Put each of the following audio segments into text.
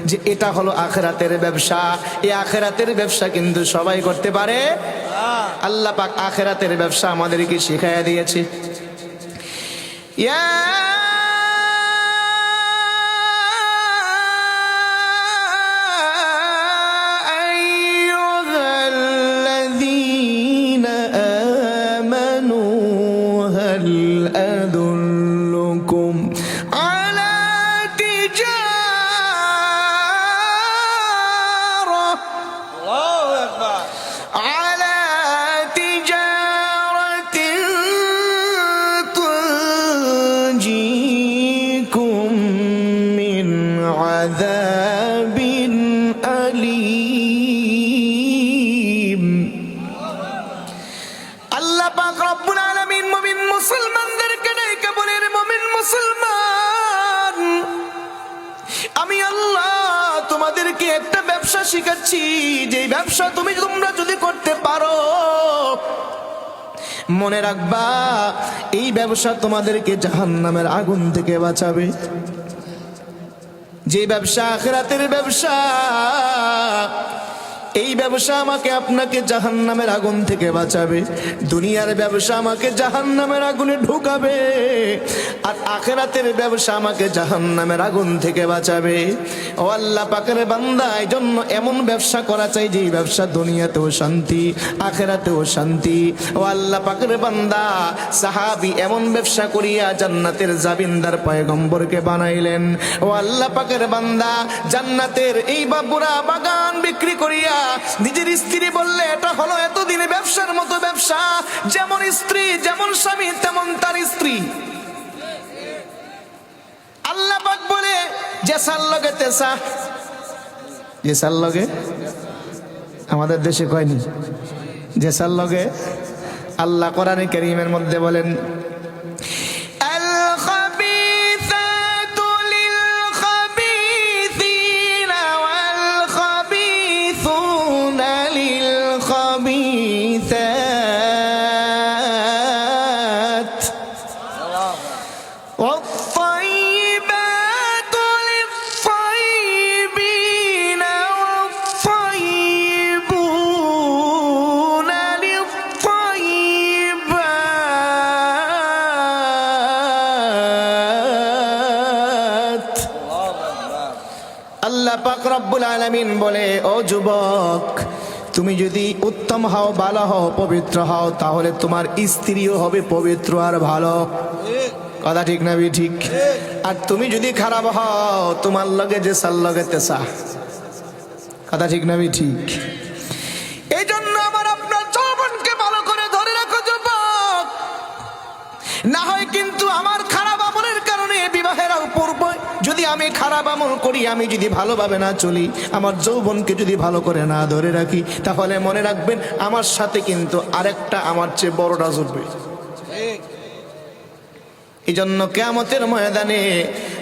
যে এটা হলো আখিরাতের ব্যবসা। এই আখিরাতের ব্যবসা কিন্তু সবাই করতে পারে। আল্লাহ পাক আখিরাতের ব্যবসা আমাদেরকে শিখাইয়া দিয়েছে। ইয়া একটা ব্যবসা শিখাচ্ছি, যে ব্যবসা তোমরা যদি করতে পারো, মনে রাখবা এই ব্যবসা তোমাদেরকে জাহান্নামের আগুন থেকে বাঁচাবে। যে ব্যবসা আখিরাতের ব্যবসা, এই ব্যবসা আমাকে আপনাকে জাহান্নামের আগুন থেকে বাঁচাবে। দুনিয়ার ব্যবসা আমাকে জাহান্নামের আগুনে ঢুকাবে, আর আখিরাতের ব্যবসা আমাকে জাহান্নামের আগুন থেকে বাঁচাবে। ও আল্লাহ পাকের বান্দা, এই জন্য এমন ব্যবসা করা চাই যে ব্যবসা দুনিয়াতেও শান্তি, আখিরাতেও শান্তি। ও আল্লাহ পাকের বান্দা, সাহাবী এমন ব্যবসা করিয়া জান্নাতের জামিনদার পয়গম্বরকে বানাইলেন। ও আল্লাহ পাকের বান্দা, জান্নাতের এই বাবুরা বাগান বিক্রি করিয়া নিজের স্ত্রী বললে, এটা হলো এতদিনে ব্যবসার মতো ব্যবসা, যেমন স্ত্রী যেমন স্বামী তেমন তার স্ত্রী। আল্লাহ পাক বলে, জেসার লগে তেসা, জেসার লগে, আমাদের দেশে কয়নি জেসার লগে। আল্লাহ কোরআনে কারীমের মধ্যে বলেন, আল্লাহ পাক রব্বুল আলামিন বলে, ও যুবক, তুমি যদি উত্তম হও, ভালো হও, পবিত্র হও, তাহলে তোমার স্ত্রীও হবে পবিত্র আর ভালো। কথা ঠিক না ঠিক? আর তুমি যদি খারাপ হও, তোমার লগে যে সাল লগে তেসা। কথা ঠিক না ঠিক? এই জন্য আমার আপনার যৌবনকে ভালো করে ধরে রাখো যুবক, না হয় কিন্তু আমার খারাপ আমলের কারণে বিবাহের পূর্ব যদি আমি খারাপ আমল করি, আমি যদি ভালোভাবে না চলি, আমার যৌবনকে যদি ভালো করে না ধরে রাখি, তাহলে মনে রাখবেন আমার সাথে কিন্তু আরেকটা আমার চেয়ে বড়টা জুটবে। এই জন্য কিয়ামতের ময়দানে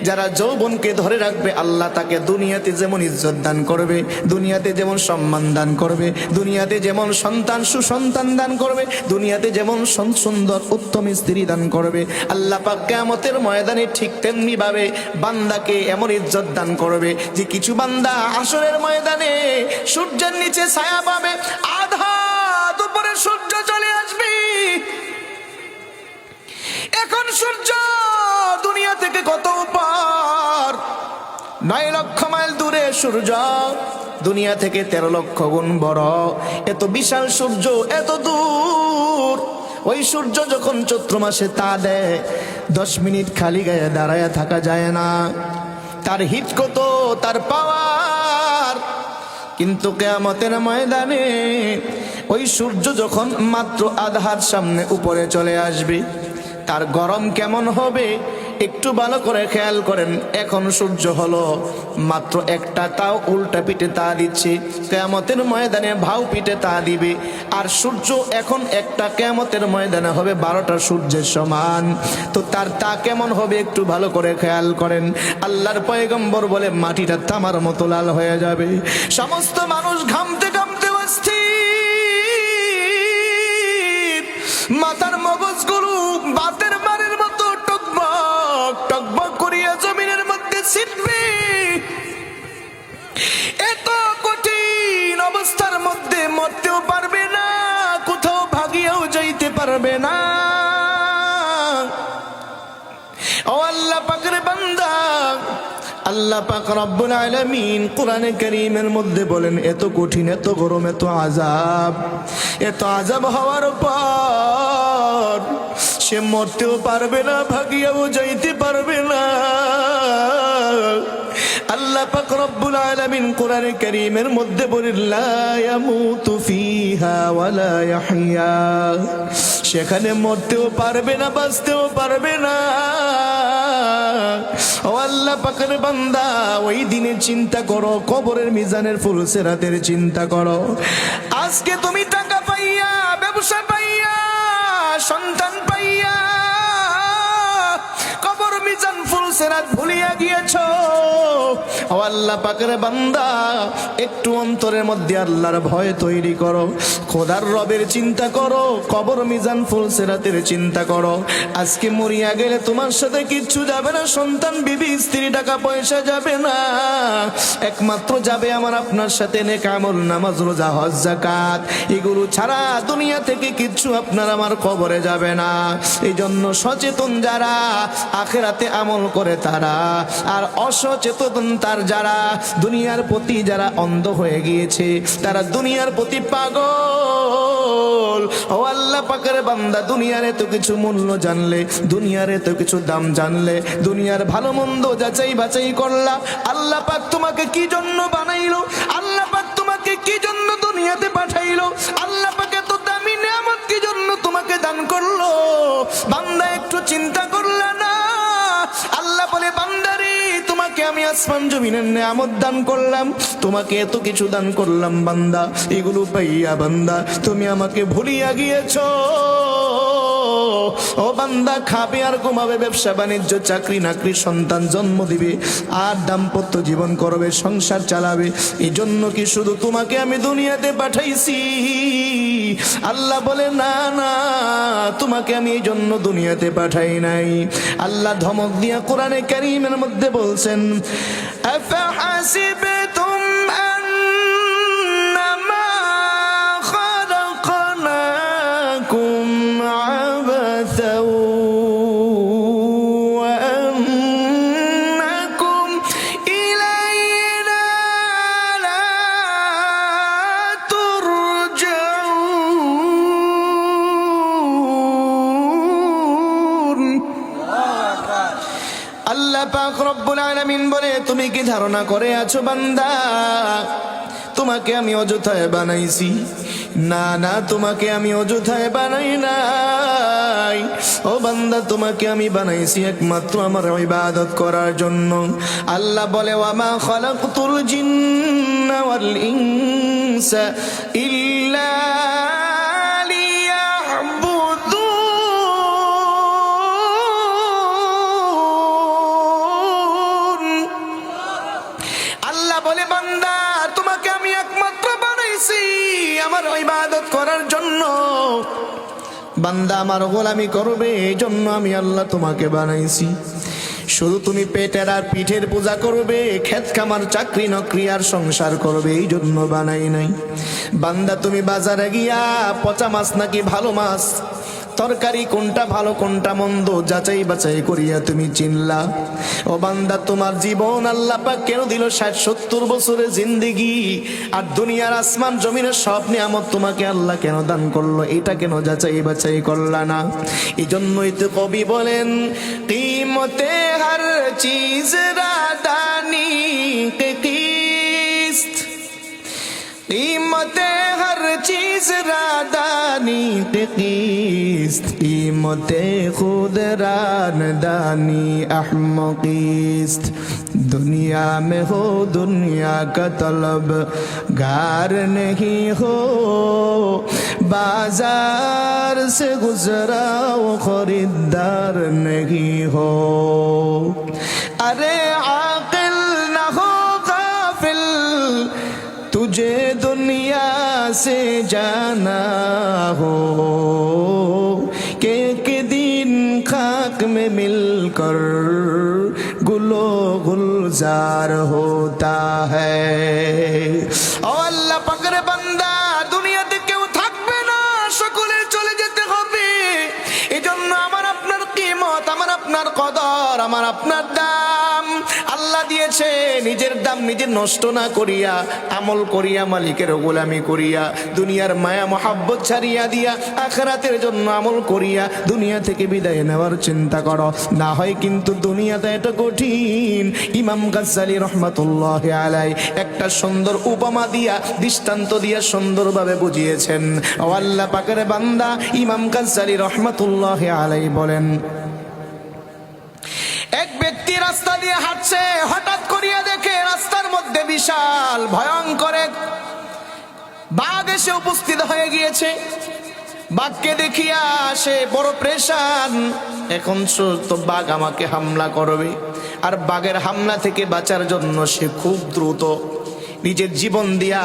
যারা যৌবনকে ধরে রাখবে, আল্লাহ তাকে দুনিয়াতে যেমন ইজ্জত দান করবে, দুনিয়াতে যেমন সম্মান দান করবে, দুনিয়াতে যেমন সন্তান সুসন্তান দান করবে, দুনিয়াতে যেমন সুন্দর উত্তম স্ত্রী দান করবে, আল্লাহ পাক কিয়ামতের ময়দানে ঠিক তেমনি ভাবে বান্দাকে এমন ইজ্জত দান করবে যে কিছু বান্দা হাসরের ময়দানে সূর্যের নিচে ছায়া পাবে, আধা দুপুরে সূর্য চলে আসবে। এখন সূর্য দুনিয়া থেকে কত উপর, 9 লক্ষ মাইল দূরে সূর্য, দুনিয়া থেকে 13 লক্ষ গুণ বড়। এত বিশাল সূর্য, এত দূর। ওই সূর্য যখন চৈত্র মাসে তা দেয়, 10 মিনিট খালি গায়ে দাঁড়ায় থাকা যায় না। তার হিট কত, তার পাওয়ার। কিন্তু কিয়ামতের ময়দানে ওই সূর্য যখন মাত্র আধার সামনে উপরে চলে আসবে, তার গরম কেমন হবে একটু ভালো করে খেয়াল করেন। এখন সূর্য হলো মাত্র একটা, তাও উল্টা পিঠে তা দিচ্ছে। কিয়ামতের ময়দানে ভাউ পিঠে তা দিবে। আর সূর্য এখন একটা, কিয়ামতের ময়দানে হবে 12টা সূর্যের সমান। তো তার তা কেমন হবে একটু ভালো করে খেয়াল করেন। আল্লাহর পয়গম্বর বলে, মাটিটা তামার মতো লাল হয়ে যাবে। সমস্ত মানুষ ঘামতে ঘামতে অস্থির, মাথার মগজগুলো বাতের মারের মতো টকবক টকবক করিয়া জমিনের মধ্যে ছিটবে। এত কঠিন অবস্থার মধ্যে মরতেও পারবে না, কোথাও ভাগিয়েও যাইতে পারবে না। ও আল্লাহ পাকের বান্দা, আল্লাহ পাক রব্বুল আলামিন কোরআনে কারীমের মধ্যে বলেন, এত কঠিন, এত গরম, এত আযাব হওয়ার পর সে মরতেও পারবে না, ভাগিয়াও যাইতে পারবে না। আল্লাহ পাক রব্বুল আলামিন কোরআনে কারীমের মধ্যে বলেন, লা ইয়ামুতু ফিহা ওয়ালা ইয়াহইয়া, সেখানে মরতেও পারবে না, বাঁচতেও পারবে না। ও আল্লাহ পাকের বান্দা, ওই দিনে চিন্তা করো, কবরের মিজানের ফুলসিরাতের চিন্তা করো। আজকে তুমি টাকা পাইয়া, ব্যবসা পাইয়া, সন্তান পাইয়া কবর মিজান ফুলসিরাত ভুলিয়া গিয়েছো। ও আল্লাহ পাকের বান্দা, একটু অন্তরের মধ্যে আল্লাহর ভয় তৈরি করো, খোদার রবের চিন্তা করো, কবর মিজান ফুলসিরাতের চিন্তা করো। আজকে মরিয়া গেলে তোমার সাথে কিচ্ছু যাবে না, সন্তান, বিবি, স্ত্রী, টাকা পয়সা যাবে না। একমাত্র যাবে আমার আপনার সাথে নেক আমল, নামাজ, রোজা, হজ, যাকাত, এগুলো ছাড়া দুনিয়া থেকে কিচ্ছু আপনার আমার কবরে যাবে না। এই জন্য সচেতন যারা, আখিরাতে আমল করে তারা, আর অসচেতন তার যারা, দুনিয়ার প্রতি যারা অন্ধ হয়ে গিয়েছে, তারা দুনিয়ার প্রতি পাগল। ও আল্লাহ পাকের বান্দা, দুনিয়ার এত কিছু মূল্য জানলে, দুনিয়ার এত কিছু দাম জানলে, দুনিয়ার ভালো মন্দ যাচাই বাছাই করলা, আল্লাহ পাক তোমাকে কি জন্য বানাইলো, আল্লাহ পাক তোমাকে কি জন্য দুনিয়াতে পাঠাইলো, আল্লাহ পাক এত দামি নিয়ামত কি জন্য তোমাকে দান করলো, বান্দা একটু চিন্তা করলা না? আল্লাহ বলে, বান্দারে, তোমাকে আমি আসমান জমিনের নিয়ামত দান করলাম, তোমাকে এত কিছু দান করলাম বান্দা, এগুলো পাইয়া বান্দা তুমি আমাকে ভুলিয়া গিয়েছো। ও বান্দা, খাবে আর ঘুমাবে, ব্যবসা বাণিজ্য, চাকরি নাকরি, সন্তান জন্ম দিবে, আর দাম্পত্য জীবন করবে, সংসার চালাবে। এই জন্য কি শুধু তোমাকে আমি দুনিয়াতে পাঠাইছি? আল্লাহ বলে, না না, তোমাকে আমি এই জন্য দুনিয়াতে পাঠাই নাই। আল্লাহ ধমক দিয়া কোরআনে কারীমের মধ্যে বলছেন, আফাহাসিবতুম আন্নামা খালাকনাকুম আবাসাও ওয়া আন্নাকুম ইলাইনা লা তুরজাউন। আল্লাহ পাক রব্বুল আলামিন বলে, তুমি কি ধারণা করে আছো বান্দা তোমাকে আমি অযথায় বানাইছি? না না, তোমাকে আমি অযথায় বানাই নাই। ও বান্দা, তোমাকে আমি বানাইছি একমাত্র আমার ইবাদত করার জন্য। আল্লাহ বলে, ওয়ামা খালাকতুল জিন্না ওয়াল ইনসা ইল্লা বলে, বান্দা, তোমাকে আমি একমাত্র বানাইছি আমার ইবাদত করার জন্য। বান্দা আমার গোলামি করবে, এই জন্য আমি আল্লাহ তোমাকে বানাইছি। শুধু তুমি পেটের আর পিঠের পূজা করবে, ক্ষেত খামার, চাকরি নকরি আর সংসার করবে, এই জন্য বানাই নাই। বান্দা, তুমি বাজারে গিয়া পচা মাছ নাকি ভালো মাছ, তরকারি কোনটা ভালো কোনটা মন্দ যাচাই বাছাই করিয়া তুমি চিনলা। ও বান্দা, তোমার জীবন আল্লাহ পাক কেন দিল 60-70 বছরের জিন্দেগি, আর দুনিয়ার আসমান জমিনের সব নিয়ামত তোমাকে আল্লাহ কেন দান করলো, এটা কেন যাচাই বাছাই করলা না? এই জন্যই তো কবি বলেন, কিমতে হর চিজ রাদানি কে কিস্ত, कीमते हर चीज रादानी पे किस्त, कीमते खुद रानदानी अहमकीस्त। दुनिया में हो दुनिया का तलब गार नहीं हो, बाजार से गुजरा वो खरीदार नहीं हो। अरे आकिल न हो गाफिल, तुझे दुनिया से जाना हो, कि एक दिन खाक में मिलकर गुलो गुलजार इंतजार होता है। ও আল্লাহ পাকের বান্দা, দুনিয়াতে কেউ থাকবে না, সকলে চলে যেতে হবে। এজন্য আমার আপনার কিমত, আমার আপনার কদর, আমার আপনার দাম আল্লাহ দিয়েছে। নিজের দাম নিজে নষ্ট না করিয়া, আমল করিয়া, মালিকের গোলামি করিয়া, দুনিয়ার মায়া মহাব্বত ছাড়িয়া দিয়া আখিরাতের জন্য আমল করিয়া দুনিয়া থেকে বিদায় নেওয়ার চিন্তা করো, না হয় কিন্তু দুনিয়াতে এটা কঠিন। ইমাম গাজ্জালী রহমাতুল্লাহি আলাইহি একটা সুন্দর উপমা দিয়া, দৃষ্টান্ত দিয়া সুন্দরভাবে বুঝিয়েছেন। ও আল্লাহ পাকের বান্দা, ইমাম গাজ্জালী রহমাতুল্লাহি আলাইহি বলেন, এক ব্যক্তি রাস্তা দিয়ে হাঁটছে, হঠাৎ করিয়া দেখে রাস্তার মধ্যে বিশাল ভয়ঙ্কর এক বাঘ এসে উপস্থিত হয়ে গিয়েছে। বাঘকে দেখিয়া সে বড় প্রেশান, এখন তো বাঘ আমাকে হামলা করবে। আর বাঘের হামলা থেকে বাঁচার জন্য সে খুব দ্রুত নিজের জীবন দিয়া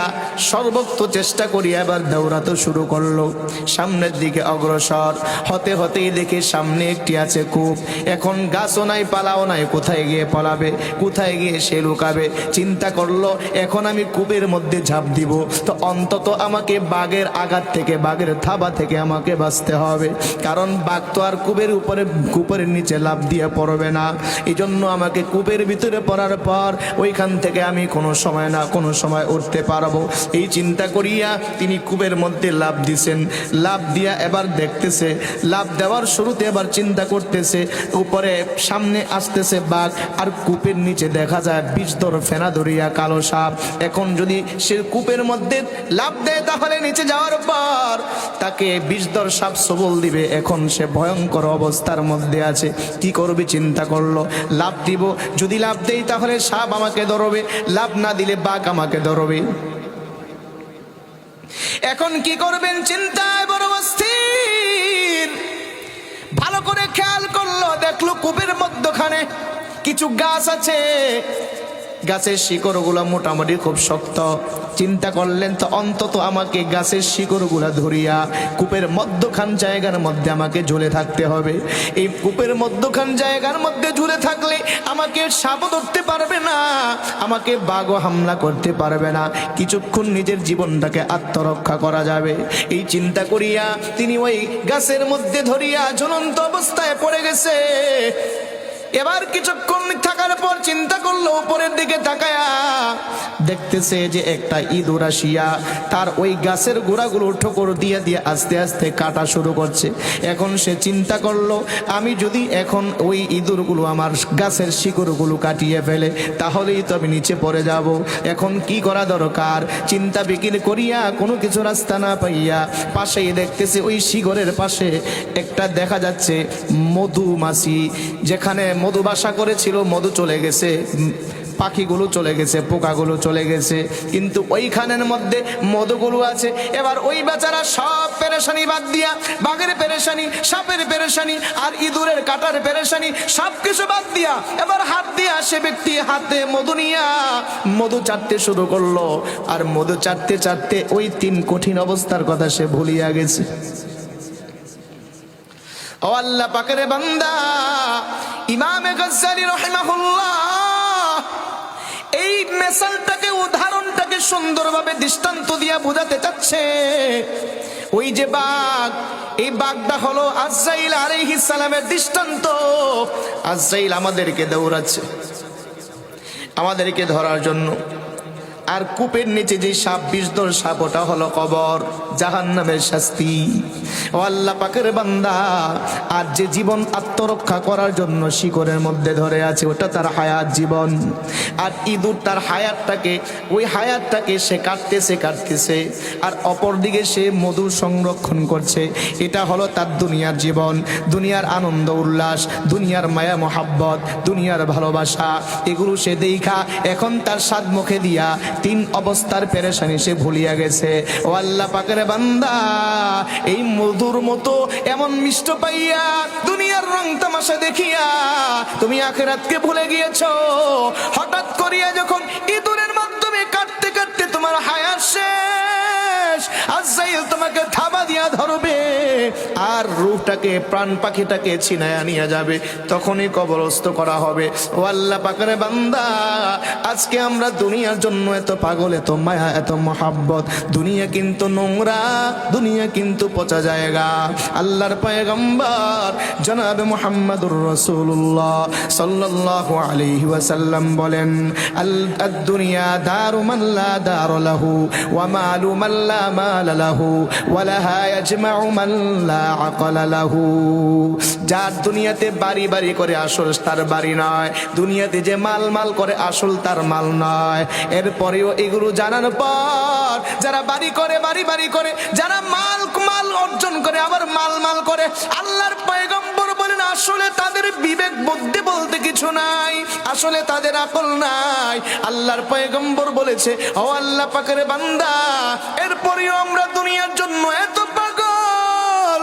সর্বোচ্চ চেষ্টা করিয়া এবার দৌড়াতে শুরু করলো। সামনের দিকে অগ্রসর হতে হতেই দেখে সামনে একটি আছে কূপ। এখন গাছও নাই, পালাও নাই, কোথায় গিয়ে পলাবে, কোথায় গিয়ে সে লুকাবে। চিন্তা করলো, এখন আমি কূপের মধ্যে ঝাঁপ দিব, তো অন্তত আমাকে বাঘের আঘাত থেকে, বাঘের থাবা থেকে আমাকে বাঁচতে হবে। কারণ বাঘ তো আর কূপের নিচে লাফ দিয়ে পড়বে না। এই জন্য আমাকে কূপের ভিতরে পড়ার পর ওইখান থেকে আমি কোনো সময় না কোনো সময় উঠতে পারবো। এই চিন্তা করিয়া তিনি কূপের মধ্যে লাফ দিছেন। লাফ দিয়া এবার দেখতেছে, লাফ দেওয়ার শুরুতে এবার চিন্তা করতেছে, উপরে সামনে আসতেছে বাঘ, আর কূপের নিচে দেখা যায় বিষধর ফেনা ধরিয়া কালো সাপ। এখন যদি সে কূপের মধ্যে লাফ দেয়, তাহলে নিচে যাওয়ার পর তাকে বিষধর সাপ সবল দিবে। এখন সে ভয়ঙ্কর অবস্থার মধ্যে আছে, কি করবে চিন্তা করলো। লাফ দিব, যদি লাফ দেই তাহলে সাপ আমাকে ধরবে, লাফ না দিলে বাঘ আমাকে ধরবে। এখন কি করবেন চিন্তায় বড় অস্থির। ভালো করে খেয়াল করলো, দেখলো কূপের মধ্যখানে কিছু গাছ আছে, গাছের শিকড়গুলো মোটামুটি খুব শক্ত। চিন্তা করলেন, তো অন্তত আমাকে গাছের শিকড়গুলো ধরিয়া কূপের মধ্যখান জায়গার মধ্যে আমাকে ঝুলে থাকতে হবে। এই কূপের মধ্যখান জায়গার মধ্যে ঝুলে থাকলে আমাকে সাপ ধরতে পারবে না, আমাকে বাঘও হামলা করতে পারবে না, কিছুক্ষণ নিজের জীবনটাকে আত্মরক্ষা করা যাবে। এই চিন্তা করিয়া তিনি ওই গাছের মধ্যে ধরিয়া ঝুলন্ত অবস্থায় পড়ে গেছে। এবার কিছুক্ষণ থাকার পর চিন্তা করলো, উপরের দিকে তাকায়া দেখতেছে যে একটা ইঁদুর আসিয়া তার ওই গাছের গোড়াগুলো ঠোকর দিয়ে দিয়ে আস্তে আস্তে কাটা শুরু করছে। এখন সে চিন্তা করলো, আমি যদি এখন ওই ইঁদুরগুলো আমার গাছের শিকড়গুলো কাটিয়ে ফেলে, তাহলেই তো আমি নিচে পড়ে যাব। এখন কি করা দরকার চিন্তা বিকির করিয়া কোনো কিছু রাস্তা না পাইয়া পাশেই দেখতেছে ওই শিকড়ের পাশে একটা দেখা যাচ্ছে মধুমাছি, যেখানে মধু বাসা করেছিল, মধু চলে গেছে, পাখিগুলো চলে গেছে, পোকাগুলো চলে গেছে, কিন্তু ওইখানের মধ্যে মধুগুলো আছে। এবার ওই বেচারা সব পেরেশানি বাদ দিয়া, বাঘের পেরেশানি, সাপের পেরেশানি, আর ইঁদুরের কাটার পেরেশানি সব কিছু বাদ দিয়া এবার হাত দিয়া সে ব্যক্তি হাতে মধু নিয়া মধু চাটতে শুরু করলো। আর মধু চাটতে চাটতে ওই 3 কঠিন অবস্থার কথা সে ভুলিয়া গেছে। ও আল্লাহ পাকের বান্দা, ইমাম গাজ্জালী রাহিমাহুল্লাহ এই মেসালটাকে, উদাহরণটাকে সুন্দরভাবে দৃষ্টান্ত দিয়া বোঝাতে চাচ্ছে। ওই যে বাঘ, এই বাঘটা হলো আজরাইল আলাইহিস সালামের দৃষ্টান্ত। আজরাইল আমাদেরকে দৌড়াচ্ছে, আমাদেরকে ধরার জন্য। আর কূপের নিচে যে সাপ, বিষধর সাপ, ওটা হলো কবর, জাহান্নামের শাস্তি। ও আল্লাহ পাকের বান্দা, আর যে জীবন আত্মরক্ষা করার জন্য শিকড়ের মধ্যে ধরে আছে, ওটা তার হায়াত জীবন। আর ইঁদুর তার হায়াতটাকে, ওই হায়াতটাকে সে কাটতেছে, আর অপর দিকে সে মধু সংরক্ষণ করছে। এটা হলো তার দুনিয়ার জীবন, দুনিয়ার আনন্দ উল্লাস, দুনিয়ার মায়া মহাব্বত, দুনিয়ার ভালোবাসা, এগুলো সে দেখা এখন তার স্বাদ মুখে দিয়া 3 অবস্থার পেরেশানি সে ভুলিয়া গেছে। ও আল্লাহ পাকের বান্দা, এই মধুর মতো এমন মিষ্ট পাইয়া, দুনিয়ার রং তামাশা দেখিয়া তুমি আখিরাতকে ভুলে গিয়েছো। হঠাৎ করিয়া যখন ইঁদুরের মাধ্যমে কাটতে কাটতে তোমার হায়াত শেষ, আজরাইল তোমাকে থাবা দিয়া ধরবে, আর রূহটাকে, প্রাণ পাখিটাকে ছিনায়া নিয়ে যাবে, তখনই কবরস্থ করা হবে। ও আল্লাহ পাকের বান্দা, আজকে আমরা দুনিয়ার জন্য এত পাগল, এত মায়া, এত মহাব্বত। দুনিয়া কিন্তু নোংরা, দুনিয়া কিন্তু পচা জায়গা। আল্লাহর পয়গম্বর জনাবে মুহাম্মদুর রাসূলুল্লাহ সাল্লাল্লাহু আলাইহি ওয়াসাল্লাম বলেন, আল দুনিয়া দারু মান লা দার লাহু ওয়া মালু মান লা মাল লাহু ওয়া লাহা ইয়াজমাউ মান লা আকল লাহু। যার দুনিয়াতে বাড়ি বাড়ি করে আসল তার বাড়ি নয়, দুনিয়াতে যে মাল মাল করে আসল তার মাল নয়। এরপরেও এগুলো জানার পর যারা বাড়ি করে, বাড়ি বাড়ি করে, যারা মাল মাল অর্জন করে আবার মাল মাল করে, আল্লাহর পয়গম্বর বলেন আসলে তাদের বিবেক বুদ্ধি বলতে কিছু নাই, আসলে তাদের আকল নাই। আল্লাহর পয়গম্বর বলেছে, ও আল্লাহ পাকের বান্দা, এরপরেও আমরা দুনিয়ার জন্য এত পাগল।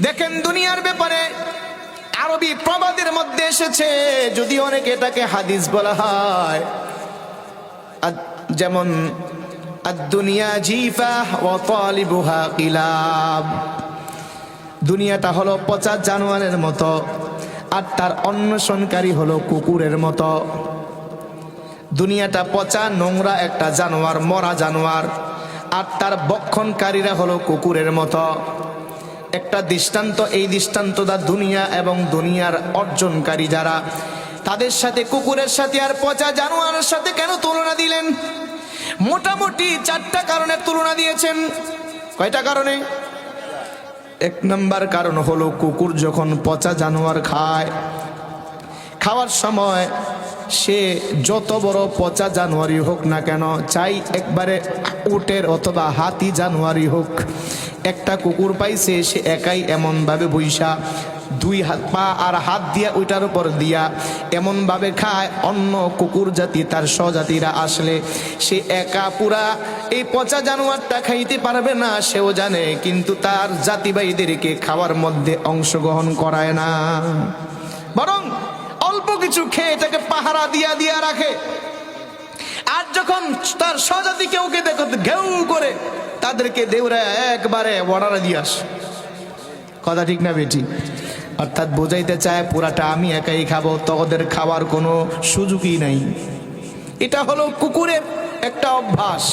দেখেন দুনিয়ার ব্যাপারে আরবি প্রবাদের মধ্যে এসেছে, যদি অনেকে এটাকে হাদিস বলা হয়, যেমন আদ-দুনিয়া জিফা ওয়া তালিবুহা কিলাব। দুনিয়াটা হলো পচা জানোয়ারের মতো, আর তার অন্বেষণকারী হলো কুকুরের মতো। দুনিয়াটা পচা নোংরা একটা জানোয়ার, মরা জানোয়ার, আর তার বক্ষণকারীরা হলো কুকুরের মতো। একটা দৃষ্টান্ত, এই দৃষ্টান্তটা দুনিয়া এবং দুনিয়ার অর্জনকারী যারা, তাদের সাথে কুকুরের সাথে আর পচা জানোয়ারের সাথে কেন তুলনা দিলেন? মোটামুটি 4টা কারণে তুলনা দিয়েছেন। কয়টা কারণে? 1 নম্বর কারণ হলো, কুকুর যখন পচা জানোয়ার খায়, খাওয়ার সময় সে যত বড় পচা জানোয়ারই হোক না কেন, চাই একবারে উটের অথবা হাতি জানোয়ারই হোক, একটা কুকুর পাইছে, সে একাই এমন ভাবে বইসা 2 হাত পা আর হাত দিয়া ওইটার উপর দিয়া এমন ভাবে খায়, অন্য কুকুর জাতি তার স্বজাতিরা আসলে সে একা পুরা এই পচা জানোয়ারটা খাইতে পারবে না, সেও জানে, কিন্তু তার জাতিভাইদেরকে খাওয়ার মধ্যে অংশগ্রহণ করায় না, বরং অল্প কিছু খেয়ে এটাকে পাহারা দিয়া দিয়া রাখে। আর যখন তার স্বজাতি কেউকে দেখো ঘেউ করে তাদেরকে দেউরা একবারে বর্ডারে দিয়ে আসে। কথা ঠিক না বেটি? অর্থাৎ বোঝাইতে চায় পুরাটা আমি একাই খাবো, তোদের খাওয়ার কোনো সুযোগই নাই। এটা হলো কুকুরের একটা অভ্যাস।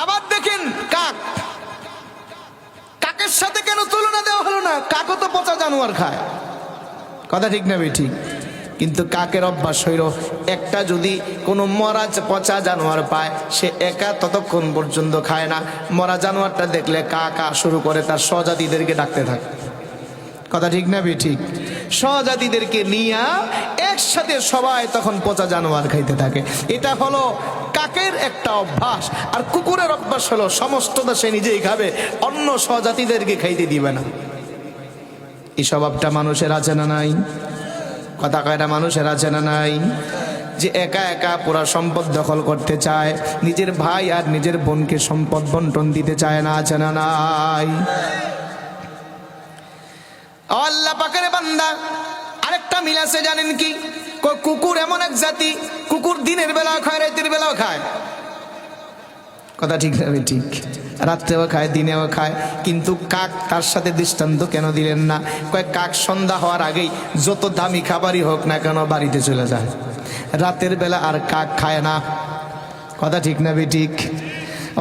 আবার দেখেন কাক, কাকের সাথে কেন তুলনা দেওয়া হলো না? কাকও তো পচা জানোয়ার খায়। কথা ঠিক না বেটি? কিন্তু কাকের অভ্যাস হইল, একটা যদি কোনো মরা পচা জানোয়ার পায়, সে একা ততক্ষণ পর্যন্ত খায় না, মরা জানোয়ারটা দেখলে কা কা শুরু করে তার স্বজাতিদেরকে ডাকতে থাকে। কথা ঠিক না বেঠিক? স্বজাতিদেরকে নিয়ে একসাথে সবাই তখন পচা জানোয়ার খাইতে থাকে। এটা হলো কাকের একটা অভ্যাস। আর কুকুরের অভ্যাস হলো সমস্তটা সে নিজেই খাবে, অন্য স্বজাতিদেরকে খাইতে দিবে না। এই স্বভাবটা মানুষের আছে না নাই? কথা কয়টা মানুষের আছে না নাই? যে একা একা পুরা সম্পদ দখল করতে চায়, নিজের ভাই আর নিজের বোনকে সম্পদ বন্টন দিতে চায় না, আছে না নাই? আল্লাহ পাকের বান্দা, আরেকটা মিল আছে জানেন কি? কুকুর এমন এক জাতি, কুকুর দিনের বেলাও খায়, রাতের বেলাও খায়। কথা ঠিক না? ঠিক, রাত্রেও খায়, দিনেও খায়। কিন্তু কাক তার সাথে দৃষ্টান্ত কেন দিলেন না? কয়েক কাক সন্ধ্যা হওয়ার আগেই যত দামি খাবারই হোক না কেন বাড়িতে চলে যায়, রাতের বেলা আর কাক খায় না। কথা ঠিক না বেঠিক?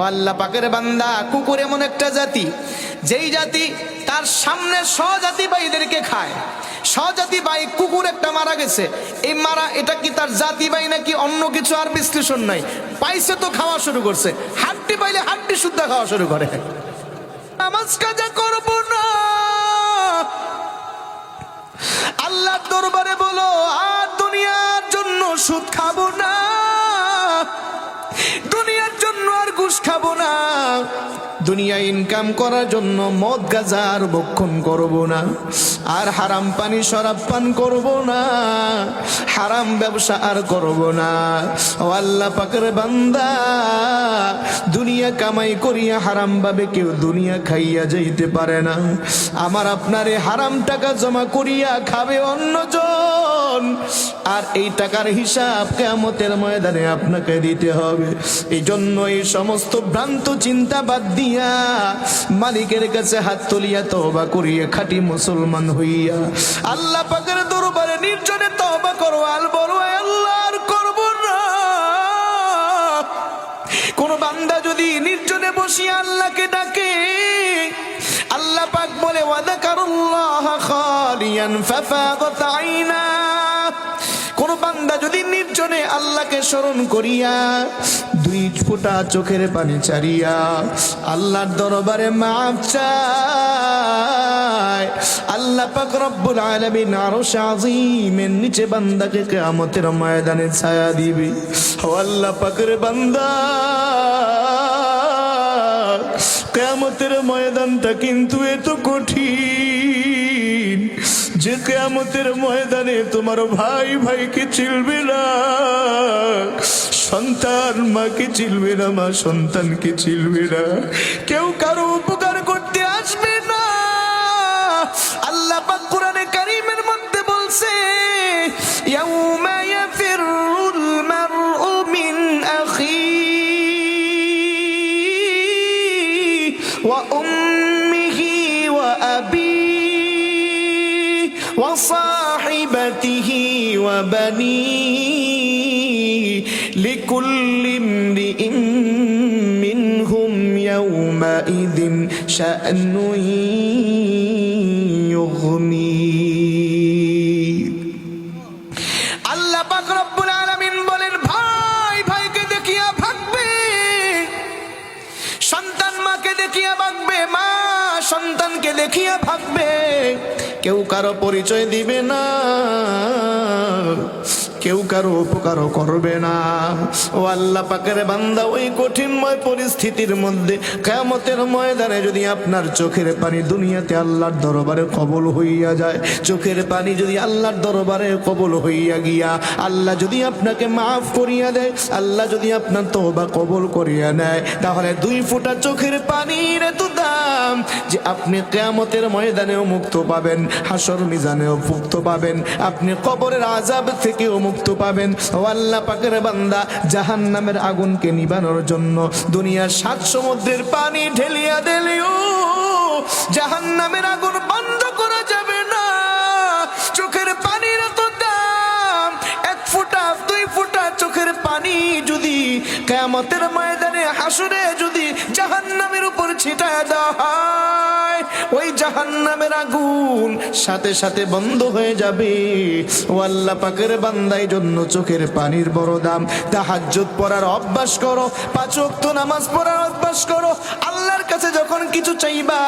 আল্লাহ পাকের বান্দা, কুকুর এমন একটা জাতি, যেই জাতি তার সামনে স্বজাতি ভাইদেরকে খায়। স্বজাতি ভাই কুকুর একটা মারা গেছে, এই মারা, এটা কি তার জাতি ভাই নাকি অন্য কিছু? আর বিশ্লেষণ নাই, পাইছে তো খাওয়া শুরু করছে। হাড্ডি পাইলে হাড্ডি শুদ্ধ খাওয়া শুরু করে। নামাজ কাজা করব না, আল্লাহর দরবারে বলো, আর দুনিয়ার জন্য সুদ খাবো না, দুনিয়ার জন্য আর ঘুষ খাবো না, দুনিয়া ইনকাম করার জন্য মদ গাঁজা আর ভক্ষণ করব না, আর হারাম পানি শরাব পান করব না, হারাম ব্যবসা আর করব না। ও আল্লাহ পাকের বান্দা, দুনিয়া কামাই করিয়া হারাম ভাবে কেউ দুনিয়া খাইয়া যাইতে পারে না। আমার আপনারে হারাম টাকা জমা করিয়া খাবে অন্যজন, আর এই টাকার হিসাব কিয়ামতের ময়দানে আপনাকে দিতে হবে। এই জন্য এই সমস্ত ভ্রান্ত চিন্তা বাদ দিয়া মালিকের কাছে হাত তুলিয়া তওবা করিয়া খাঁটি মুসলমান হইয়া আল্লাহ পাকের দরবারে নির্জনে তওবা করো। আর বলো, আল্লাহ আর করব না। কোন বান্দা যদি নির্জনে বসিয়া আল্লাহকে ডাকে, আল্লাহ পাক বলে ওয়াযাকারুল্লাহ খালিয়ান ফাফাদাত আইনা। কোন বান্দা যদি নির্জনে আল্লাহকে স্মরণ করিয়া দুই ফোঁটা চোখের পানি ছাড়িয়া আল্লাহর দরবারে মাফ চায়, আল্লাহ পাক রব্বুল আলামিন আরশ আযীমের নিচে বান্দাকে কিয়ামতের ময়দানে ছায়া দিবে। ও আল্লাহ পাকের বান্দা, কিয়ামতের ময়দানটা কিন্তু এত কঠিন যে কিয়ামতের ময়দানে তোমার ভাই ভাইকে চিনবে না, সন্তান মাকে চিনবে না, মা সন্তানকে চিনবে না, কেউ কারো উপকার করতে আসবে না। আল্লাহ পাক কোরআনে কারীমের মধ্যে বলছে, ইয়াউমা ইয়াফিরুল মারউ মিন আখিহি ওয়া উম্মিহি ওয়া আবিহি ওয়া সাহিবাতিহি ওয়া বানিহি লিকুল্লি ইমরিইন মিনহুম ইয়াউমাইযিন শা'নুন ইউগনি। আল্লাহ পাক রব্বুল আলামিন বলেন, ভাই ভাইকে দেখিয়া ভাগবে, সন্তান মাকে দেখিয়া ভাগবে, মা সন্তানকে দেখিয়া ভাগবে, কেউ কারো পরিচয় দিবে না, কেউ কারো উপকারও করবে না। ও আল্লাহ পাকের বান্দা, ওই কঠিনময় পরিস্থিতির মধ্যে কিয়ামতের ময়দানে যদি আপনার চোখের পানি দুনিয়াতে আল্লাহর দরবারে কবুল হইয়া যায়, চোখের পানি যদি আল্লাহর দরবারে কবুল হইয়া গিয়া আল্লাহ যদি আপনাকে মাফ করিয়া দেয়, আল্লাহ যদি আপনার তওবা কবুল করিয়া নেয়, তাহলে দুই ফোঁটা চোখের পানির এত দাম যে আপনি কিয়ামতের ময়দানেও মুক্ত পাবেন, হাসর মিজানেও মুক্ত পাবেন, আপনি কবরের আযাব থেকেও মুক্ত পাবেন। ও আল্লাহ পাকের বান্দা, জাহান্নামের আগুনকে নিবানোর জন্য দুনিয়ার ৭ সমুদ্রের পানি ঢেলিয়া দিলেও জাহান্নামের আগুন বন্ধ করা যাবে না। চোখের পানির এত দাম, ১ ফোঁটা ২ ফোঁটা চোখের পানি যদি কিয়ামতের ময়দানে হাসরে যদি জাহান্নামের উপর ছিটায় দেওয়া হয়, ওই জাহান্নামের আগুন সাথে সাথে বন্ধ হয়ে যাবে। ও আল্লাহ পাকের বান্দার জন্য চোখের পানির বড় দাম। তাহাজ্জুদ পড়ার অভ্যাস করো, ৫ ওয়াক্ত নামাজ পড়ার অভ্যাস করো। আল্লাহর কাছে যখন কিছু চাইবা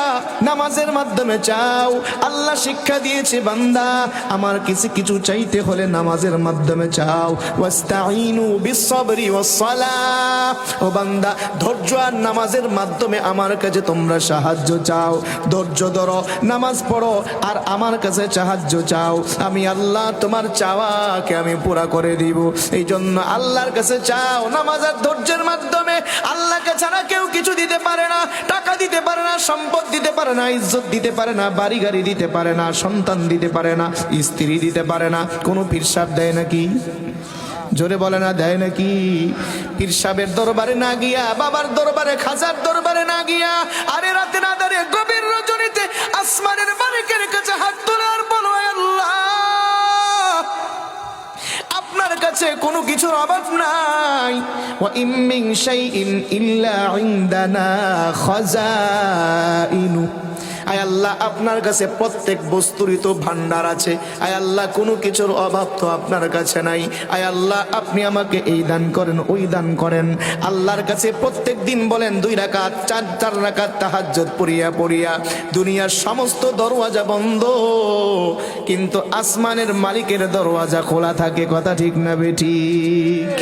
নামাজের মাধ্যমে চাও। আল্লাহ শিক্ষা দিয়েছে, বান্দা আমার কিছু চাইতে হলে নামাজের মাধ্যমে চাও। ওয়াস্তাঈনু বিস-সাবরি ওয়াস-সালাহ। ও বান্দা, ধৈর্য আর নামাজের মাধ্যমে আমার কাছে তোমরা সাহায্য চাও। ধৈর্য ধরো, নামাজ পড়ো আর আমার কাছে সাহায্য চাও। আমি আল্লাহ তোমার চাওয়াকে আমি পুরা করে দিব। এই জন্য আল্লাহর কাছে চাও নামাজ আর ধৈর্যের মাধ্যমে। আল্লাহকে ছাড়া কেউ কিছু দিতে পারে না, টাকা দিতে পারে না, সম্পদ দিতে পারে না, ইজ্জত দিতে পারে না, বাড়ি গাড়ি দিতে পারে না, সন্তান দিতে পারে না, স্ত্রী দিতে পারে না। কোনো পীর সাহেব দেয় নাকি? জোরে বলে না, দেয় নাকি? পীর সাহেবের দরবারে না গিয়া, বাবার দরবারে, খাজার দরবারে না গিয়া, আরে রাতে না দাঁড়িয়ে গভীর রজনীতে আসমানের মালিকের কাছে হাত তোলে আর বলো, আল্লাহ আপনার কাছে কোনো কিছুর অভাব নাই। ওয়া ইম মিন শাইইন ইল্লা ইনদানা খাযাইনু। আয় আল্লাহ, আপনার কাছে প্রত্যেক বস্তুরই তো ভান্ডার আছে। আয় আল্লাহ, কোনো কিছুর অভাব তো আপনার কাছে নাই। আয় আল্লাহ, আপনি আমাকে এই দান করেন, ওই দান করেন। আল্লাহর কাছে প্রত্যেক দিন বলেন 2 রাকাত, 4 রাকাত তাহাজ্জুদ পড়িয়া দুনিয়ার সমস্ত দরওয়াজা বন্ধ, কিন্তু আসমানের মালিকের দরওয়াজা খোলা থাকে। কথা ঠিক না বেঠিক?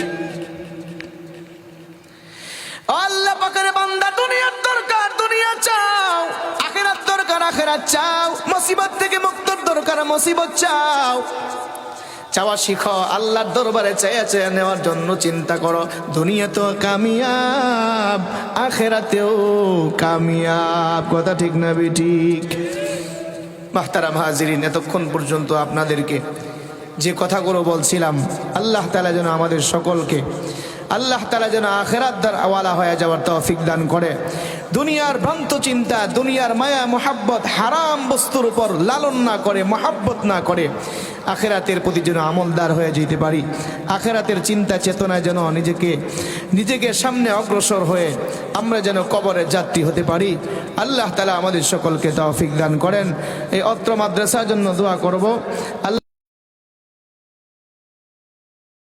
আল্লাহ পাকের বান্দা, দুনিয়ার দরকার দুনিয়া চাও, আখিরাত দরকার আখিরাত চাও, মুসিবত থেকে মুক্তির দরকার মুসিবত চাও। চাওয়া শিখো, আল্লাহর দরবারে চেয়ে নেওয়ার জন্য চিন্তা করো। দুনিয়া তো কামিয়াব, আখিরাতেও কামিয়াব। কথা ঠিক না বেঠিক? মাহতারাম হাজিরিন, এতক্ষণ পর্যন্ত আপনাদেরকে যে কথাগুলো বলছিলাম, আল্লাহ তাআলা যেন আমাদের সকলকে, আল্লাহ তাআলা যেন আখিরাত দ্বারওয়ালা হয়ে যাওয়ার তৌফিক দান করে। দুনিয়ার ভ্রান্ত চিন্তা, দুনিয়ার মায়া মোহাব্বত, হারাম বস্তুর উপর লালন না করে, মোহাব্বত না করে আখিরাতের প্রতি যেন আমলদার হয়ে যেতে পারি। আখিরাতের চিন্তা চেতনায় যেন নিজেকে সামনে অগ্রসর হয়ে আমরা যেন কবরের যাত্রী হতে পারি। আল্লাহ তাআলা আমাদের সকলকে তৌফিক দান করেন। এই অত্র মাদ্রাসার জন্য দোয়া করব। আল্লাহ